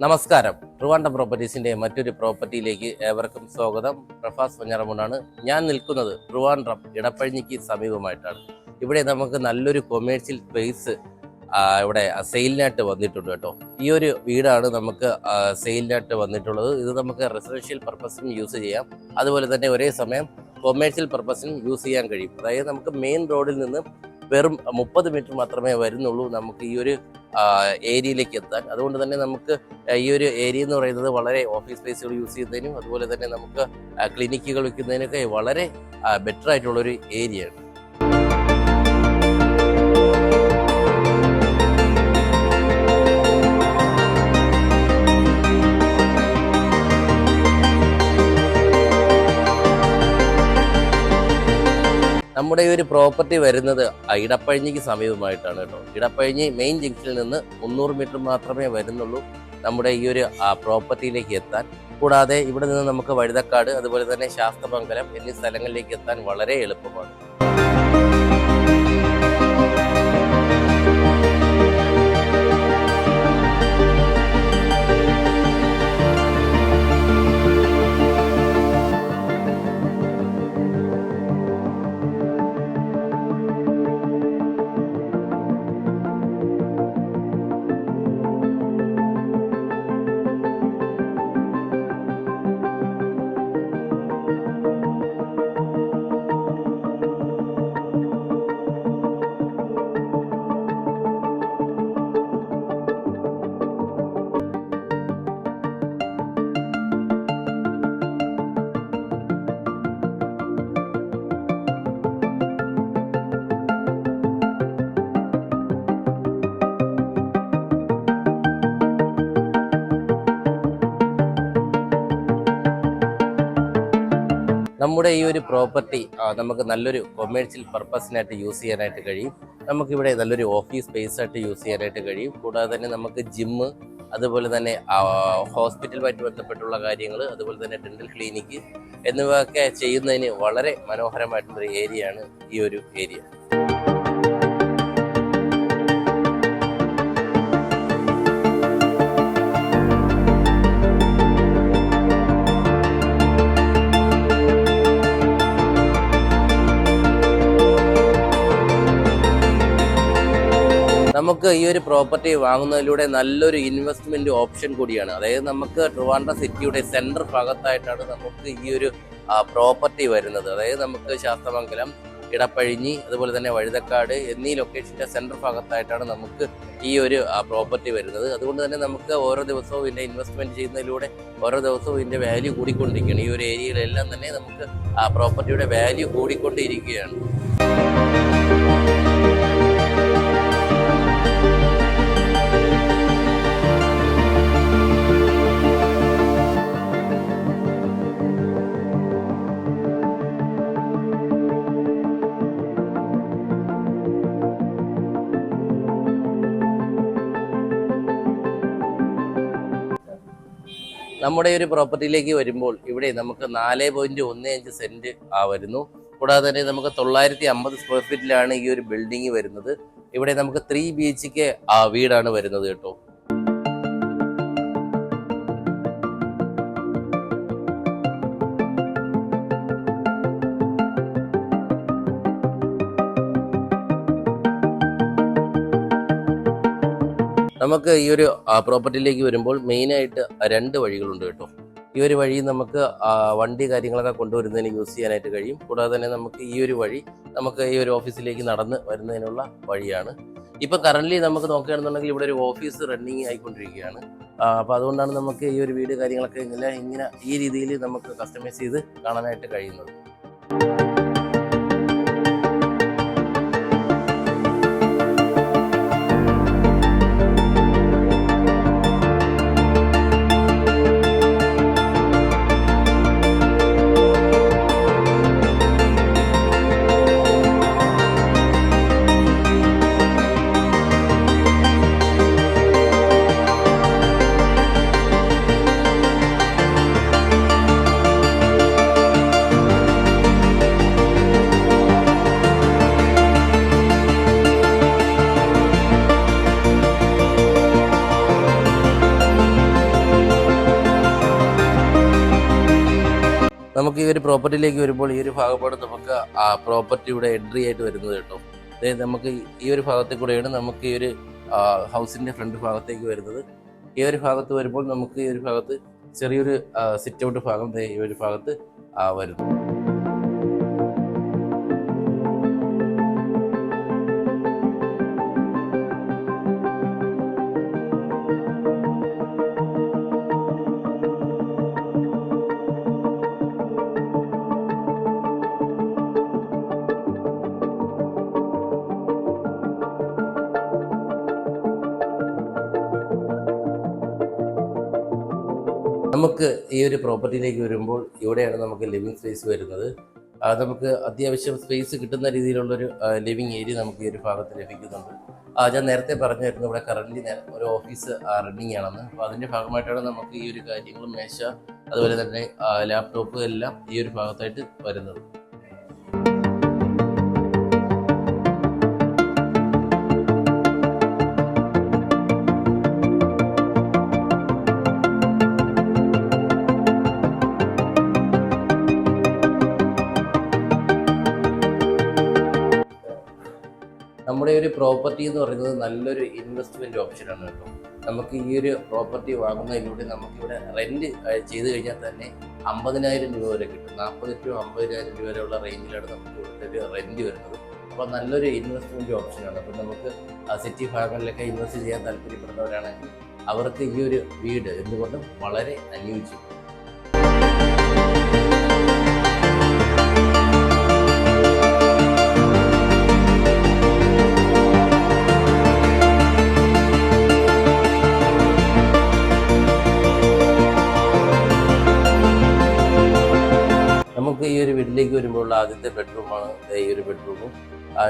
നമസ്കാരം. ട്രിവാൻഡ്രം പ്രോപ്പർട്ടീസിന്റെ മറ്റൊരു പ്രോപ്പർട്ടിയിലേക്ക് ഏവർക്കും സ്വാഗതം. പ്രഫാസ് പഞ്ഞാറമൂടാണ്. ഞാൻ നിൽക്കുന്നത് ട്രിവാൻഡ്രം ഇടപ്പഴിഞ്ഞിക്ക് സമീപമായിട്ടാണ്. ഇവിടെ നമുക്ക് നല്ലൊരു കൊമേഴ്ഷ്യൽ സ്പേസ് ഇവിടെ സെയിലിനായിട്ട് വന്നിട്ടുണ്ട് കേട്ടോ. ഈ ഒരു വീടാണ് നമുക്ക് സെയിലിനായിട്ട് വന്നിട്ടുള്ളത്. ഇത് നമുക്ക് റെസിഡൻഷ്യൽ പർപ്പസിനും യൂസ് ചെയ്യാം, അതുപോലെ തന്നെ ഒരേ സമയം കൊമേഴ്ഷ്യൽ പർപ്പസിനും യൂസ് ചെയ്യാൻ കഴിയും. അതായത് നമുക്ക് മെയിൻ റോഡിൽ നിന്ന് വെറും 30 മീറ്റർ മാത്രമേ വരുന്നുള്ളൂ നമുക്ക് ഈ ഒരു ഏരിയയിലേക്ക് എത്താൻ. അതുകൊണ്ട് തന്നെ നമുക്ക് ഈ ഒരു ഏരിയ എന്ന് പറയുന്നത് വളരെ ഓഫീസ് സ്പേസുകൾ യൂസ് ചെയ്യുന്നതിനും അതുപോലെ തന്നെ നമുക്ക് ക്ലിനിക്കുകൾ വയ്ക്കുന്നതിനൊക്കെ വളരെ ബെറ്റർ ആയിട്ടുള്ളൊരു ഏരിയയാണ്. നമ്മുടെ ഈ ഒരു പ്രോപ്പർട്ടി വരുന്നത് ഇടപ്പഴിഞ്ഞിക്ക് സമീപമായിട്ടാണ് കേട്ടോ. ഇടപ്പഴിഞ്ഞി മെയിൻ ജംഗ്ഷനിൽ നിന്ന് 300 മീറ്റർ മാത്രമേ വരുന്നുള്ളൂ നമ്മുടെ ഈ ഒരു പ്രോപ്പർട്ടിയിലേക്ക് എത്താൻ. കൂടാതെ ഇവിടെ നിന്ന് നമുക്ക് വഴുതക്കാട് അതുപോലെ തന്നെ ശാസ്തമംഗലം എന്നീ സ്ഥലങ്ങളിലേക്ക് എത്താൻ വളരെ എളുപ്പമാണ്. നമ്മുടെ ഈ ഒരു പ്രോപ്പർട്ടി നമുക്ക് നല്ലൊരു കൊമേഴ്ഷ്യൽ പർപ്പസിനായിട്ട് യൂസ് ചെയ്യാനായിട്ട് കഴിയും. നമുക്കിവിടെ നല്ലൊരു ഓഫീസ് സ്പേസ് ആയിട്ട് യൂസ് ചെയ്യാനായിട്ട് കഴിയും. കൂടാതെ തന്നെ നമുക്ക് ജിമ്മ്, അതുപോലെ തന്നെ ഹോസ്പിറ്റലുമായിട്ട് ബന്ധപ്പെട്ടുള്ള കാര്യങ്ങൾ, അതുപോലെ തന്നെ ഡെന്റൽ ക്ലിനിക്ക് എന്നിവയൊക്കെ ചെയ്യുന്നതിന് വളരെ മനോഹരമായിട്ടുള്ളൊരു ഏരിയയാണ് ഈ ഒരു ഏരിയ. നമുക്ക് ഈ ഒരു പ്രോപ്പർട്ടി വാങ്ങുന്നതിലൂടെ നല്ലൊരു ഇൻവെസ്റ്റ്മെന്റ് ഓപ്ഷൻ കൂടിയാണ്. അതായത് നമുക്ക് ട്രിവാൻഡ്രം സിറ്റിയുടെ സെൻട്രൽ ഭാഗത്തായിട്ടാണ് നമുക്ക് ഈ ഒരു പ്രോപ്പർട്ടി വരുന്നത്. അതായത് നമുക്ക് ശാസ്തമംഗലം, ഇടപ്പഴിഞ്ഞി, അതുപോലെ തന്നെ വഴുതക്കാട് എന്നീ ലൊക്കേഷൻ്റെ സെൻട്രൽ ഭാഗത്തായിട്ടാണ് നമുക്ക് ഈ ഒരു പ്രോപ്പർട്ടി വരുന്നത്. അതുകൊണ്ട് തന്നെ നമുക്ക് ഓരോ ദിവസവും ഇതിൻ്റെ ഇൻവെസ്റ്റ്മെന്റ് ചെയ്യുന്നതിലൂടെ ഓരോ ദിവസവും ഇതിൻ്റെ വാല്യൂ കൂടിക്കൊണ്ടിരിക്കുകയാണ്. ഈ ഒരു ഏരിയയിലെല്ലാം തന്നെ നമുക്ക് പ്രോപ്പർട്ടിയുടെ വാല്യൂ കൂടിക്കൊണ്ടിരിക്കുകയാണ്. നമ്മുടെ ഒരു പ്രോപ്പർട്ടിയിലേക്ക് വരുമ്പോൾ ഇവിടെ നമുക്ക് 4.15 സെന്റ് വരുന്നു. കൂടാതെ തന്നെ നമുക്ക് 950 സ്ക്വയർ ഫീറ്റിലാണ് ഈ ഒരു ബിൽഡിംഗ് വരുന്നത്. ഇവിടെ നമുക്ക് 3 BHK വീടാണ് വരുന്നത് കേട്ടോ. നമുക്ക് ഈ ഒരു പ്രോപ്പർട്ടിയിലേക്ക് വരുമ്പോൾ മെയിനായിട്ട് 2 വഴികളുണ്ട് കേട്ടോ. ഈ ഒരു വഴി നമുക്ക് വണ്ടി കാര്യങ്ങളൊക്കെ കൊണ്ടുവരുന്നതിന് യൂസ് ചെയ്യാനായിട്ട് കഴിയും. കൂടാതെ തന്നെ നമുക്ക് ഈ ഒരു വഴി നമുക്ക് ഈ ഒരു ഓഫീസിലേക്ക് നടന്ന് വരുന്നതിനുള്ള വഴിയാണ്. ഇപ്പം കറൻ്റ്ലി നമുക്ക് നോക്കുകയാണെന്നുണ്ടെങ്കിൽ ഇവിടെ ഒരു ഓഫീസ് റണ്ണിങ് ആയിക്കൊണ്ടിരിക്കുകയാണ്. അപ്പോൾ അതുകൊണ്ടാണ് നമുക്ക് ഈ ഒരു വീട് കാര്യങ്ങളൊക്കെ ഇങ്ങനെ ഈ രീതിയിൽ നമുക്ക് കസ്റ്റമൈസ് ചെയ്ത് കാണാനായിട്ട് കഴിയുന്നത്. നമുക്ക് ഈ ഒരു പ്രോപ്പർട്ടിയിലേക്ക് വരുമ്പോൾ ഈ ഒരു ഭാഗമാണ് നമുക്ക് ആ പ്രോപ്പർട്ടിയുടെ എൻട്രി ആയിട്ട് വരുന്നത് കേട്ടോ. അതായത് നമുക്ക് ഈ ഒരു ഭാഗത്തിൽ കൂടെയാണ് നമുക്ക് ഈ ഒരു ഹൗസിന്റെ ഫ്രണ്ട് ഭാഗത്തേക്ക് വരുന്നത്. ഈ ഒരു ഭാഗത്ത് വരുമ്പോൾ നമുക്ക് ഈ ഒരു ഭാഗത്ത് ചെറിയൊരു സിറ്റ് ഔട്ട് ഭാഗം ഈ ഒരു ഭാഗത്ത് വരുന്നു. നമുക്ക് ഈ ഒരു പ്രോപ്പർട്ടിയിലേക്ക് വരുമ്പോൾ ഇവിടെയാണ് നമുക്ക് ലിവിങ് സ്പേസ് വരുന്നത്. നമുക്ക് അത്യാവശ്യം സ്പേസ് കിട്ടുന്ന രീതിയിലുള്ളൊരു ലിവിങ് ഏരിയ നമുക്ക് ഈ ഒരു ഭാഗത്ത് ലഭിക്കുന്നുണ്ട്. ഞാൻ നേരത്തെ പറഞ്ഞായിരുന്നു ഇവിടെ കറൻ്റ് ഒരു ഓഫീസ് റണ്ണിങ് ആണെന്ന്. അപ്പോൾ അതിൻ്റെ ഭാഗമായിട്ടാണ് നമുക്ക് ഈ ഒരു കാര്യങ്ങളും മേശ അതുപോലെ തന്നെ ലാപ്ടോപ്പ് എല്ലാം ഈ ഒരു ഭാഗത്തായിട്ട് വരുന്നത്. നമ്മുടെ ഒരു പ്രോപ്പർട്ടി എന്ന് പറയുന്നത് നല്ലൊരു ഇൻവെസ്റ്റ്മെൻറ്റ് ഓപ്ഷനാണ് കേട്ടോ. നമുക്ക് ഈ ഒരു പ്രോപ്പർട്ടി വാങ്ങുന്നതിലൂടെ നമുക്കിവിടെ റെൻറ്റ് ചെയ്ത് കഴിഞ്ഞാൽ തന്നെ 50,000 രൂപ വരെ കിട്ടും. 40 ടു 50,000 രൂപ വരെയുള്ള റേഞ്ചിലാണ് നമുക്ക് ഇവിടുത്തെ ഒരു റെൻറ്റ് വരുന്നത്. അപ്പോൾ നല്ലൊരു ഇൻവെസ്റ്റ്മെൻറ്റ് ഓപ്ഷനാണ്. അപ്പോൾ നമുക്ക് സിറ്റി ഭാഗങ്ങളിലൊക്കെ ഇൻവെസ്റ്റ് ചെയ്യാൻ താല്പര്യപ്പെടുന്നവരാണെങ്കിൽ അവർക്ക് ഈ ഒരു വീട് എന്തുകൊണ്ടും വളരെ അനുയോജ്യം. നമുക്ക് ഈ ഒരു വീട്ടിലേക്ക് വരുമ്പോഴുള്ള ആദ്യത്തെ ബെഡ്റൂമാണ് ഈ ഒരു ബെഡ്റൂമും.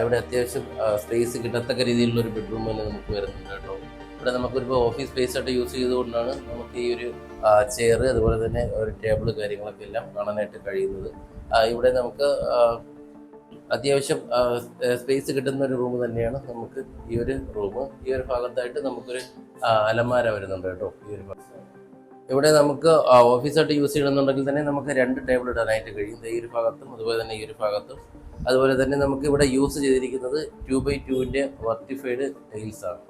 ഇവിടെ അത്യാവശ്യം സ്പേസ് കിട്ടത്തക്ക രീതിയിലുള്ള ഒരു ബെഡ്റൂം തന്നെ നമുക്ക് വരുന്നുണ്ട് കേട്ടോ. ഇവിടെ നമുക്കൊരു ഓഫീസ് സ്പേസ് ആയിട്ട് യൂസ് ചെയ്തുകൊണ്ടാണ് നമുക്ക് ഈ ഒരു ചെയർ അതുപോലെ തന്നെ ഒരു ടേബിൾ കാര്യങ്ങളൊക്കെ എല്ലാം കാണാനായിട്ട് കഴിയുന്നത്. ഇവിടെ നമുക്ക് അത്യാവശ്യം സ്പേസ് കിട്ടുന്ന ഒരു റൂം തന്നെയാണ് നമുക്ക് ഈ ഒരു റൂം. ഈ ഒരു ഭാഗത്തായിട്ട് നമുക്കൊരു അലമാര വരുന്നുണ്ട് കേട്ടോ. ഈ ഒരു ഇവിടെ നമുക്ക് ഓഫീസായിട്ട് യൂസ് ചെയ്യണമെന്നുണ്ടെങ്കിൽ തന്നെ നമുക്ക് 2 ടേബിൾ ഇടാനായിട്ട് കഴിയും. ഈ ഒരു ഭാഗത്തും അതുപോലെ തന്നെ ഈ ഒരു ഭാഗത്തും. അതുപോലെ തന്നെ നമുക്ക് ഇവിടെ യൂസ് ചെയ്തിരിക്കുന്നത് 2x2 വർട്ടിഫൈഡ് ടൈൽസ് ആണ്.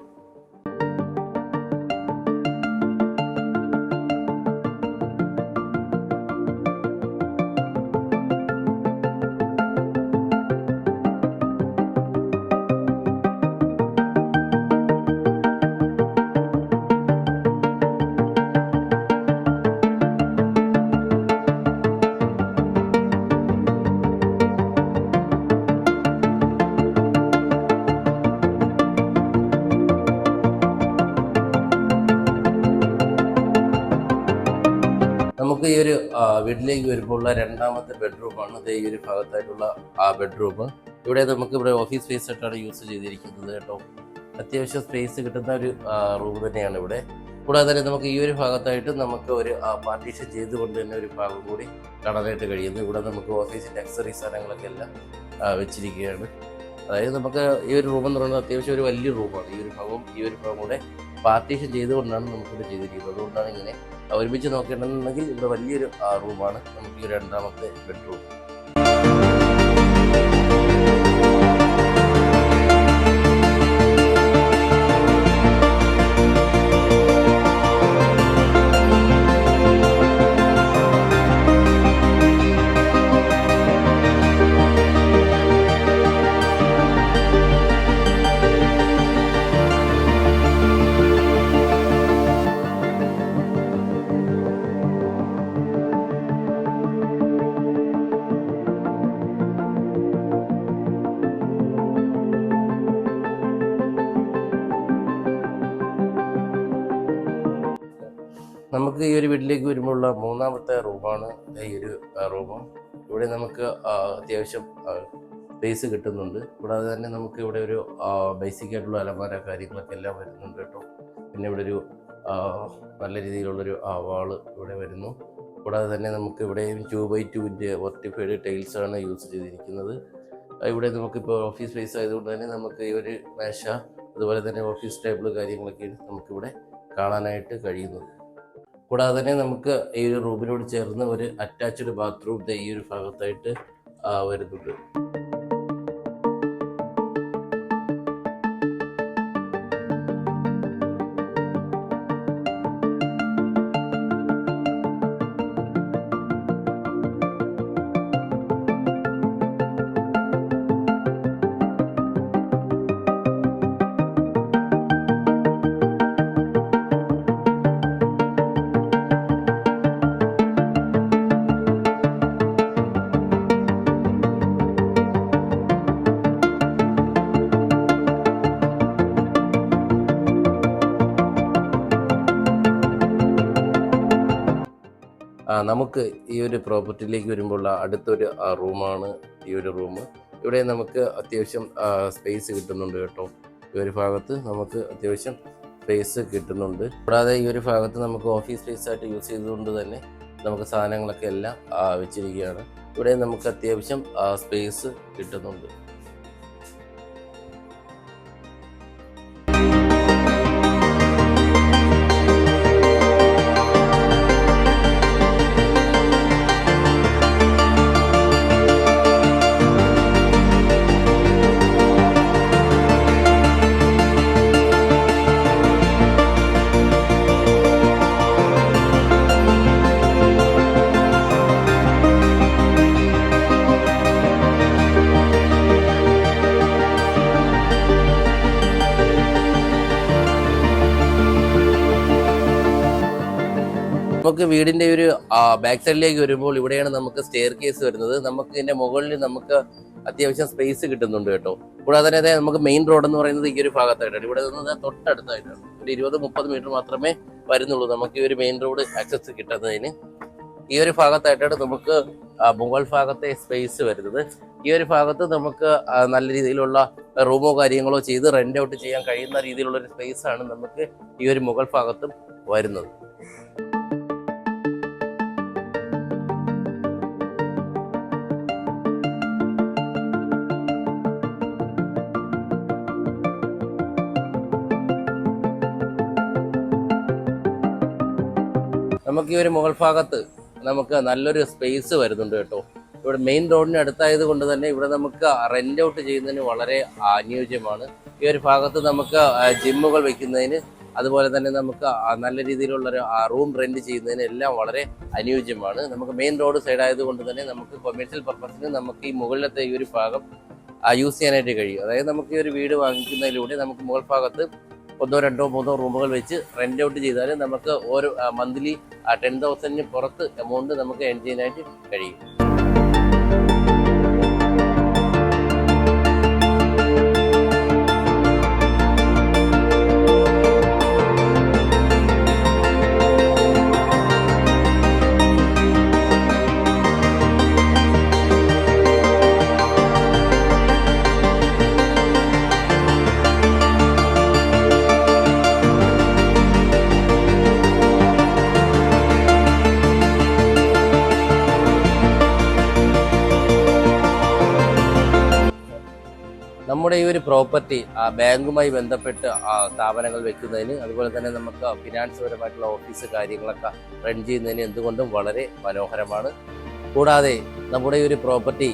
നമുക്ക് ഈ ഒരു വീട്ടിലേക്ക് വരുമ്പോഴുള്ള രണ്ടാമത്തെ ബെഡ്റൂമാണ് ഇത്. ഈ ഒരു ഭാഗത്തായിട്ടുള്ള ബെഡ്റൂം ഇവിടെ നമുക്ക് ഇവിടെ ഓഫീസ് സ്പേസ് ആയിട്ടാണ് യൂസ് ചെയ്തിരിക്കുന്നത് കേട്ടോ. അത്യാവശ്യം സ്പേസ് കിട്ടുന്ന ഒരു റൂം തന്നെയാണ് ഇവിടെ. കൂടാതെ തന്നെ നമുക്ക് ഈ ഒരു ഭാഗത്തായിട്ട് നമുക്ക് ഒരു പാർട്ടീഷൻ ചെയ്തുകൊണ്ട് തന്നെ ഒരു ഭാഗം കൂടി കാണാനായിട്ട് കഴിയുന്നു. ഇവിടെ നമുക്ക് ഓഫീസിൻ്റെ അക്സറി സാധനങ്ങളൊക്കെ എല്ലാം വെച്ചിരിക്കുകയാണ്. അതായത് നമുക്ക് ഈ ഒരു റൂം എന്ന് പറയുന്നത് അത്യാവശ്യം ഒരു വലിയ റൂമാണ്. ഈ ഒരു ഭാഗവും കൂടെ പാർട്ടീഷൻ ചെയ്തുകൊണ്ടാണ് നമുക്കിവിടെ ചെയ്തിരിക്കുന്നത്. അതുകൊണ്ടാണ് ഇങ്ങനെ ഒരുമിച്ച് നോക്കേണ്ടതെന്നുണ്ടെങ്കിൽ ഇവിടെ വലിയൊരു റൂമാണ് നമുക്ക് ഈ രണ്ടാമത്തെ ബെഡ്റൂം. നമുക്ക് ഈ ഒരു വീട്ടിലേക്ക് വരുമ്പോഴുള്ള മൂന്നാമത്തെ റൂമാണ് ഈ ഒരു റൂമും. ഇവിടെ നമുക്ക് അത്യാവശ്യം സ്പേസ് കിട്ടുന്നുണ്ട്. കൂടാതെ തന്നെ നമുക്ക് ഇവിടെ ഒരു ബേസിക് ആയിട്ടുള്ള അലമാര കാര്യങ്ങളൊക്കെ എല്ലാം വരുന്നുണ്ട് കേട്ടോ. പിന്നെ ഇവിടെ ഒരു നല്ല രീതിയിലുള്ളൊരു വാള് ഇവിടെ വരുന്നു. കൂടാതെ തന്നെ നമുക്ക് ഇവിടെയും 2x2 വർട്ടിഫൈഡ് ടൈൽസാണ് യൂസ് ചെയ്തിരിക്കുന്നത്. ഇവിടെ നമുക്കിപ്പോൾ ഓഫീസ് സ്പേസ് ആയതുകൊണ്ട് തന്നെ നമുക്ക് ഈ ഒരു മേശ അതുപോലെ തന്നെ ഓഫീസ് ടേബിൾ കാര്യങ്ങളൊക്കെയാണ് നമുക്കിവിടെ കാണാനായിട്ട് കഴിയുന്നത്. കൂടാതെ തന്നെ നമുക്ക് ഈ ഒരു റൂമിനോട് ചേർന്ന് ഒരു അറ്റാച്ച്ഡ് ബാത്റൂം ഈ ഒരു ഭാഗത്തായിട്ട് വരുന്നുണ്ട്. നമുക്ക് ഈ ഒരു പ്രോപ്പർട്ടിയിലേക്ക് വരുമ്പോൾ അടുത്തൊരു റൂമാണ് ഈ ഒരു റൂം. ഇവിടെ നമുക്ക് അത്യാവശ്യം സ്പേസ് കിട്ടുന്നുണ്ട് കേട്ടോ. ഈ ഒരു ഭാഗത്ത് നമുക്ക് അത്യാവശ്യം സ്പേസ് കിട്ടുന്നുണ്ട്. കൂടാതെ ഈ ഒരു ഭാഗത്ത് നമുക്ക് ഓഫീസ് സ്പേസ് ആയിട്ട് യൂസ് ചെയ്തുകൊണ്ട് തന്നെ നമുക്ക് സാധനങ്ങളൊക്കെ എല്ലാം വെച്ചിരിക്കുകയാണ്. ഇവിടെ നമുക്ക് അത്യാവശ്യം സ്പേസ് കിട്ടുന്നുണ്ട്. നമുക്ക് വീടിന്റെ ഒരു ബാക്ക് സൈഡിലേക്ക് വരുമ്പോൾ ഇവിടെയാണ് നമുക്ക് സ്റ്റെയർ കേസ് വരുന്നത്. നമുക്ക് ഇതിന്റെ മുകളിൽ നമുക്ക് അത്യാവശ്യം സ്പേസ് കിട്ടുന്നുണ്ട് കേട്ടോ. കൂടാതെ തന്നെ നമുക്ക് മെയിൻ റോഡ് എന്ന് പറയുന്നത് ഈ ഒരു ഭാഗത്തായിട്ടാണ്. ഇവിടെ നിന്ന് തൊട്ടടുത്തായിട്ടാണ്. ഒരു 20-30 മീറ്റർ മാത്രമേ വരുന്നുള്ളൂ നമുക്ക് ഈ ഒരു മെയിൻ റോഡ് ആക്സസ് കിട്ടുന്നതിന്. ഈ ഒരു ഭാഗത്തായിട്ടാണ് നമുക്ക് മുകൾ ഭാഗത്തെ സ്പേസ് വരുന്നത്. ഈ ഒരു ഭാഗത്ത് നമുക്ക് നല്ല രീതിയിലുള്ള റൂമോ കാര്യങ്ങളോ ചെയ്ത് റെന്റ് ഔട്ട് ചെയ്യാൻ കഴിയുന്ന രീതിയിലുള്ള ഒരു സ്പേസ് ആണ് നമുക്ക് ഈ ഒരു മുകൾ ഭാഗത്തും വരുന്നത്. നമുക്ക് ഈ ഒരു മുകൾ ഭാഗത്ത് നമുക്ക് നല്ലൊരു സ്പേസ് വരുന്നുണ്ട് കേട്ടോ. ഇവിടെ മെയിൻ റോഡിന് അടുത്തായത് കൊണ്ട് തന്നെ ഇവിടെ നമുക്ക് റെന്റ് ഔട്ട് ചെയ്യുന്നതിന് വളരെ അനുയോജ്യമാണ്. ഈ ഒരു ഭാഗത്ത് നമുക്ക് ജിമ്മുകൾ വെക്കുന്നതിന്, അതുപോലെ തന്നെ നമുക്ക് നല്ല രീതിയിലുള്ള ഒരു റൂം റെന്റ് ചെയ്യുന്നതിന് എല്ലാം വളരെ അനുയോജ്യമാണ്. നമുക്ക് മെയിൻ റോഡ് സൈഡ് ആയതുകൊണ്ട് തന്നെ നമുക്ക് കൊമേഴ്ഷ്യൽ പർപ്പസിന് നമുക്ക് ഈ മുകളിലത്തെ ഈ ഒരു ഭാഗം യൂസ് ചെയ്യാനായിട്ട് കഴിയും. അതായത് നമുക്ക് ഈ ഒരു വീട് വാങ്ങിക്കുന്നതിലൂടെ നമുക്ക് മുകൾ ഭാഗത്ത് 1, 2, 3 റൂമുകൾ വെച്ച് റെന്റ് ഔട്ട് ചെയ്താൽ നമുക്ക് ഓരോ മന്ത്ലി 10,000 പുറത്ത് എമൗണ്ട് നമുക്ക് ഏൺ ചെയ്യാനായിട്ട് കഴിയും. നമ്മുടെ ഈ ഒരു പ്രോപ്പർട്ടി ബാങ്കുമായി ബന്ധപ്പെട്ട് സ്ഥാപനങ്ങൾ വെക്കുന്നതിന്, അതുപോലെ തന്നെ നമുക്ക് ഫിനാൻസ് പരമായിട്ടുള്ള ഓഫീസ് കാര്യങ്ങളൊക്കെ റൺ ചെയ്യുന്നതിന് എന്തുകൊണ്ടും വളരെ മനോഹരമാണ്. കൂടാതെ നമ്മുടെ ഈ ഒരു പ്രോപ്പർട്ടി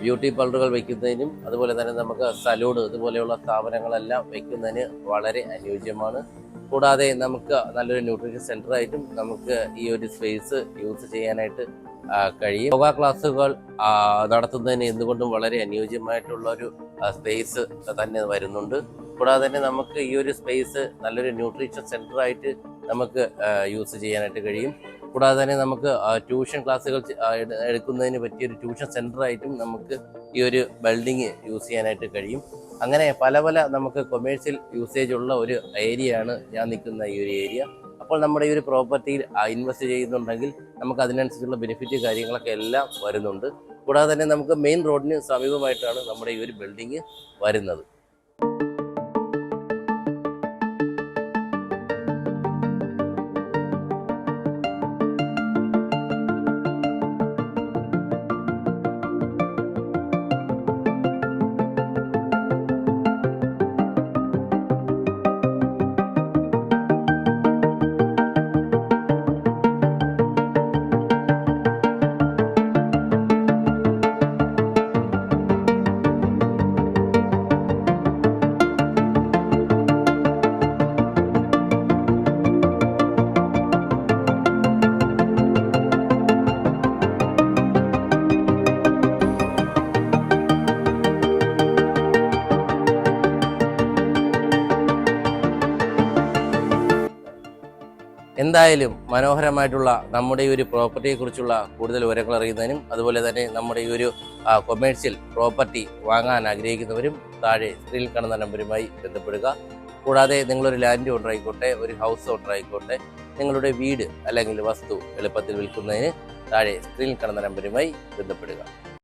ബ്യൂട്ടി പാർലറുകൾ വെക്കുന്നതിനും, അതുപോലെ തന്നെ നമുക്ക് സലൂൺ ഇതുപോലെയുള്ള സ്ഥാപനങ്ങളെല്ലാം വെക്കുന്നതിന് വളരെ അനുയോജ്യമാണ്. കൂടാതെ നമുക്ക് നല്ലൊരു ന്യൂട്രീഷൻ സെൻ്ററായിട്ടും നമുക്ക് ഈ ഒരു സ്പേസ് യൂസ് ചെയ്യാനായിട്ട് കഴിയും. യോഗ ക്ലാസ്സുകൾ നടത്തുന്നതിന് എന്തുകൊണ്ടും വളരെ അനുയോജ്യമായിട്ടുള്ള ഒരു സ്പേസ് തന്നെ വരുന്നുണ്ട്. കൂടാതെ തന്നെ നമുക്ക് ഈ ഒരു സ്പേസ് നല്ലൊരു ന്യൂട്രീഷൻ സെൻ്ററായിട്ട് നമുക്ക് യൂസ് ചെയ്യാനായിട്ട് കഴിയും. കൂടാതെ തന്നെ നമുക്ക് ട്യൂഷൻ ക്ലാസ്സുകൾ എടുക്കുന്നതിന് പറ്റിയൊരു ട്യൂഷൻ സെൻ്ററായിട്ടും നമുക്ക് ഈ ഒരു ബിൽഡിങ് യൂസ് ചെയ്യാനായിട്ട് കഴിയും. അങ്ങനെ പല പല നമുക്ക് കൊമേഴ്ഷ്യൽ യൂസേജ് ഉള്ള ഒരു ഏരിയയാണ് ഞാൻ നിൽക്കുന്ന ഈ ഒരു ഏരിയ. അപ്പോൾ നമ്മുടെ ഈ ഒരു പ്രോപ്പർട്ടിയിൽ ഇൻവെസ്റ്റ് ചെയ്യുന്നുണ്ടെങ്കിൽ നമുക്ക് അതിനനുസരിച്ചുള്ള ബെനിഫിറ്റ് കാര്യങ്ങളൊക്കെ എല്ലാം വരുന്നുണ്ട്. കൂടാതെ തന്നെ നമുക്ക് മെയിൻ റോഡിന് സമീപമായിട്ടാണ് നമ്മുടെ ഈ ഒരു ബിൽഡിങ് വരുന്നത്. എന്തായാലും മനോഹരമായിട്ടുള്ള നമ്മുടെ ഈ ഒരു പ്രോപ്പർട്ടിയെക്കുറിച്ചുള്ള കൂടുതൽ വിവരങ്ങൾ അറിയുന്നതിനും അതുപോലെ തന്നെ നമ്മുടെ ഈ ഒരു കൊമേഴ്ഷ്യൽ പ്രോപ്പർട്ടി വാങ്ങാൻ ആഗ്രഹിക്കുന്നവരും താഴെ സ്ക്രീനിൽ കാണുന്ന നമ്പറുമായി ബന്ധപ്പെടുക. കൂടാതെ നിങ്ങളൊരു ലാൻഡ് ഓണർ ആയിക്കോട്ടെ, ഒരു ഹൗസ് ഓണർ ആയിക്കോട്ടെ, നിങ്ങളുടെ വീട് അല്ലെങ്കിൽ വസ്തു എളുപ്പത്തിൽ വിൽക്കുന്നതിന് താഴെ സ്ക്രീനിൽ കാണുന്ന നമ്പറുമായി ബന്ധപ്പെടുക.